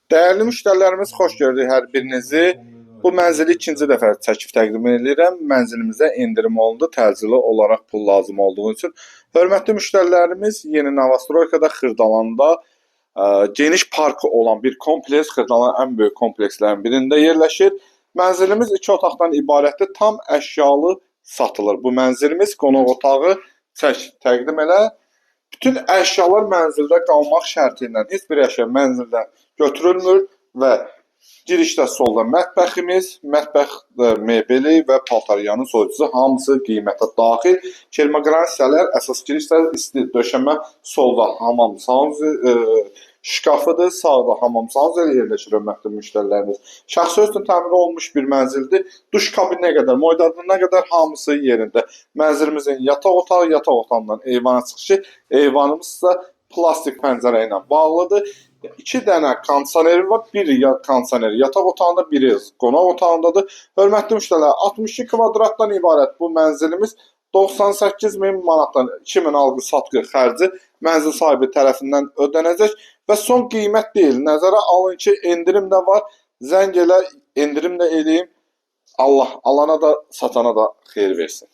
Değerli müştərilərimiz, xoş gördük hər birinizi. Bu mənzili ikinci dəfə çəkib təqdim edirəm. Mənzilimizə endirim olundu, təcili olaraq pul lazım olduğu üçün. Hörmətli müştərilərimiz, Yeni Novostroykada, Xırdalanda geniş park olan bir kompleks, Xırdalanın ən böyük komplekslərin birində yerləşir. Mənzilimiz 2 otaqdan ibarətdir, tam əşyalı satılır. Bu mənzilimiz qonaq otağı təqdim elə. Bütün əşyalar mənzildə qalmaq şərti ilə, heç bir əşya mənzildən götürülmür və girişdə solda mətbəximiz, mətbəx mebeli və paltaryanın soyucusu hamısı qiymətə daxil. Kermoqran hissələr, əsas girişdə isti döşəmə, solda hamam şkafıdır, sağda hamam sanuzeli yerləşir, hörmətli müştərilərimiz. Şəxsi özünün təmir olunmuş bir mənzildir. Duş kabininə qədər, moydadına qədər hamısı yerində. Mənzilimizin yataq otağından eyvana çıxışı, eyvanımız ise plastik pəncərə ilə bağlıdır. 2 dənə kondisioneri var. Biri kondisioner yataq otağında, biri qonaq otağındadır. Hörmətli müştərilər, 62 kvadratdan ibarət bu mənzilimiz 98.000 manatdan 2000 alqı-satqı xərci mənzil sahibi tərəfindən ödənəcək və son qiymət deyil. Nəzərə alın ki, endirim də var. Zəng elə, endirim də eləyim. Allah alana da, satana da xeyir versin.